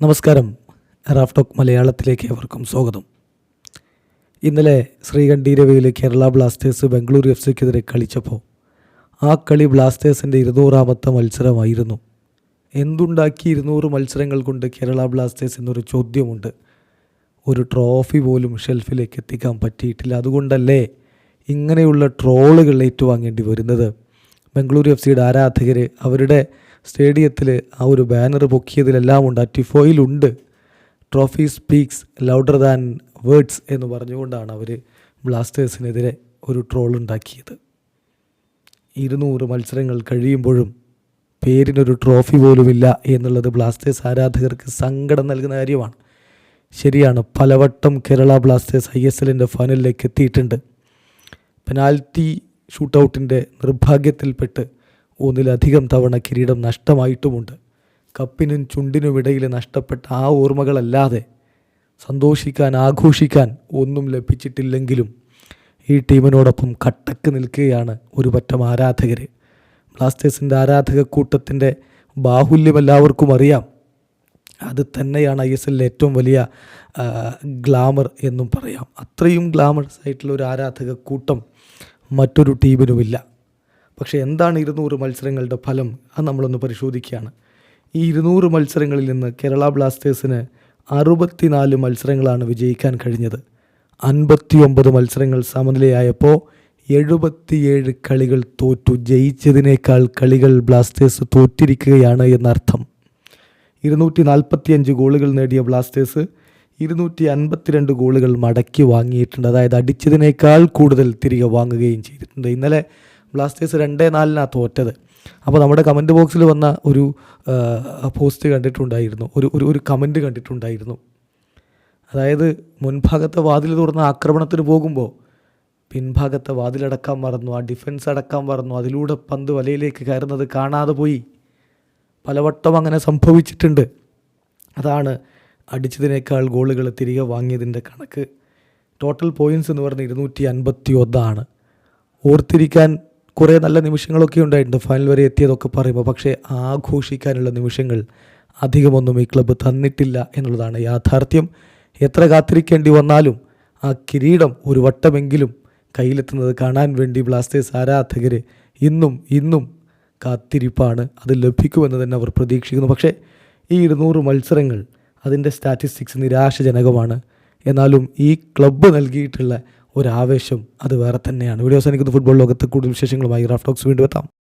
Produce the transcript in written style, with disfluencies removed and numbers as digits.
നമസ്കാരം. Raf talk മലയാളത്തിലേക്ക് ഏവർക്കും സ്വാഗതം. ഇന്നലെ ശ്രീകണ്ഠീരവയിൽ കേരള ബ്ലാസ്റ്റേഴ്സ് ബംഗളൂരു എഫ് സിക്കെതിരെ കളിച്ചപ്പോൾ ആ കളി ബ്ലാസ്റ്റേഴ്സിൻ്റെ 200ാമത്തെ മത്സരമായിരുന്നു. എന്തുണ്ടാക്കി 200 മത്സരങ്ങൾ കൊണ്ട് കേരള ബ്ലാസ്റ്റേഴ്സ് എന്നൊരു ചോദ്യമുണ്ട്. ഒരു ട്രോഫി പോലും ഷെൽഫിലേക്ക് എത്തിക്കാൻ പറ്റിയിട്ടില്ല. അതുകൊണ്ടല്ലേ ഇങ്ങനെയുള്ള ട്രോളുകൾ ഏറ്റുവാങ്ങേണ്ടി വരുന്നത്. ബംഗളൂരു എഫ് സിയുടെ ആരാധകർ അവരുടെ സ്റ്റേഡിയത്തിൽ ആ ഒരു ബാനർ പൊക്കിയതിലെല്ലാം ഉണ്ട്, ആ ടിഫോയിലുണ്ട്, trophy speaks louder than words എന്ന് പറഞ്ഞുകൊണ്ടാണ് അവർ ബ്ലാസ്റ്റേഴ്സിനെതിരെ ഒരു ട്രോൾ ഉണ്ടാക്കിയത്. 200 മത്സരങ്ങൾ കഴിയുമ്പോഴും പേരിനൊരു ട്രോഫി പോലുമില്ല എന്നുള്ളത് ബ്ലാസ്റ്റേഴ്സ് ആരാധകർക്ക് സങ്കടം നൽകുന്ന കാര്യമാണ്. ശരിയാണ്, പലവട്ടം കേരള ബ്ലാസ്റ്റേഴ്സ് ISLൻ്റെ ഫൈനലിലേക്ക് എത്തിയിട്ടുണ്ട്. പെനാൽറ്റി ഷൂട്ടൗട്ടിൻ്റെ നിർഭാഗ്യത്തിൽപ്പെട്ട് ഒന്നിലധികം തവണ കിരീടം നഷ്ടമായിട്ടുമുണ്ട്. കപ്പിനും ചുണ്ടിനുമിടയിൽ നഷ്ടപ്പെട്ട ആ ഓർമ്മകളല്ലാതെ സന്തോഷിക്കാൻ ആഘോഷിക്കാൻ ഒന്നും ലഭിച്ചിട്ടില്ലെങ്കിലും ഈ ടീമിനോടൊപ്പം കട്ടക്ക് നിൽക്കുകയാണ് ഒരു പറ്റം ആരാധകർ. ബ്ലാസ്റ്റേഴ്സിൻ്റെ ആരാധക കൂട്ടത്തിൻ്റെ ബാഹുല്യം എല്ലാവർക്കും അറിയാം. അത് തന്നെയാണ് ISLലെ ഏറ്റവും വലിയ ഗ്ലാമർ എന്നും പറയാം. അത്രയും ഗ്ലാമറസ് ആയിട്ടുള്ള ഒരു ആരാധക കൂട്ടം മറ്റൊരു ടീമിനുമില്ല. പക്ഷേ എന്താണ് 200 മത്സരങ്ങളുടെ ഫലം? അത് നമ്മളൊന്ന് പരിശോധിക്കുകയാണ്. ഈ 200 മത്സരങ്ങളിൽ നിന്ന് കേരള ബ്ലാസ്റ്റേഴ്സിന് 64 മത്സരങ്ങളാണ് വിജയിക്കാൻ കഴിഞ്ഞത്. 59 മത്സരങ്ങൾ സമനിലയായപ്പോൾ 77 കളികൾ തോറ്റു. ജയിച്ചതിനേക്കാൾ കളികൾ ബ്ലാസ്റ്റേഴ്സ് തോറ്റിരിക്കുകയാണ് എന്നർത്ഥം. 245 ഗോളുകൾ നേടിയ ബ്ലാസ്റ്റേഴ്സ് 252 ഗോളുകൾ മടക്കി വാങ്ങിയിട്ടുണ്ട്. അതായത് അടിച്ചതിനേക്കാൾ കൂടുതൽ തിരികെ വാങ്ങുകയും ചെയ്തിട്ടുണ്ട്. ഇന്നലെ ബ്ലാസ്റ്റേഴ്സ് 2-4 തോറ്റത്. അപ്പോൾ നമ്മുടെ കമൻറ്റ് ബോക്സിൽ വന്ന ഒരു പോസ്റ്റ് കണ്ടിട്ടുണ്ടായിരുന്നു, ഒരു കമൻറ്റ് കണ്ടിട്ടുണ്ടായിരുന്നു. അതായത് മുൻഭാഗത്തെ വാതിൽ തുറന്ന് ആക്രമണത്തിന് പോകുമ്പോൾ പിൻഭാഗത്തെ വാതിലടക്കാൻ മറന്നു, ആ ഡിഫൻസ് അടക്കാൻ മറന്നു, അതിലൂടെ പന്ത് വലയിലേക്ക് കയറുന്നത് കാണാതെ പോയി. പലവട്ടം അങ്ങനെ സംഭവിച്ചിട്ടുണ്ട്. അതാണ് അടിച്ചതിനേക്കാൾ ഗോളുകൾ തിരികെ വാങ്ങിയതിൻ്റെ കണക്ക്. ടോട്ടൽ പോയിൻറ്റ്സ് എന്ന് പറഞ്ഞാൽ 251. ഓർത്തിരിക്കാൻ കുറേ നല്ല നിമിഷങ്ങളൊക്കെ ഉണ്ടായിട്ടുണ്ട്, ഫൈനൽ വരെ എത്തിയതൊക്കെ പറയുമ്പോൾ. പക്ഷേ ആഘോഷിക്കാനുള്ള നിമിഷങ്ങൾ അധികമൊന്നും ഈ ക്ലബ്ബ് തന്നിട്ടില്ല എന്നുള്ളതാണ് യാഥാർത്ഥ്യം. എത്ര കാത്തിരിക്കേണ്ടി വന്നാലും ആ കിരീടം ഒരു വട്ടമെങ്കിലും കയ്യിലെത്തുന്നത് കാണാൻ വേണ്ടി ബ്ലാസ്റ്റേഴ്സ് ആരാധകർ ഇന്നും കാത്തിരിപ്പാണ്. അത് ലഭിക്കുമെന്ന് തന്നെ അവർ പ്രതീക്ഷിക്കുന്നു. പക്ഷേ ഈ 200 മത്സരങ്ങൾ അതിൻ്റെ സ്റ്റാറ്റിസ്റ്റിക്സ് നിരാശജനകമാണ്. എന്നാലും ഈ ക്ലബ്ബ് നൽകിയിട്ടുള്ള ഒരാവേശം അത് വേറെ തന്നെയാണ്. വീഡിയോ അവസാനിക്കുന്ന ഫുട്ബോൾ ലോകത്ത് കൂടുതൽ വിശേഷങ്ങളുമായി റാഫ് ടോക്സ് വീണ്ടും എത്താം.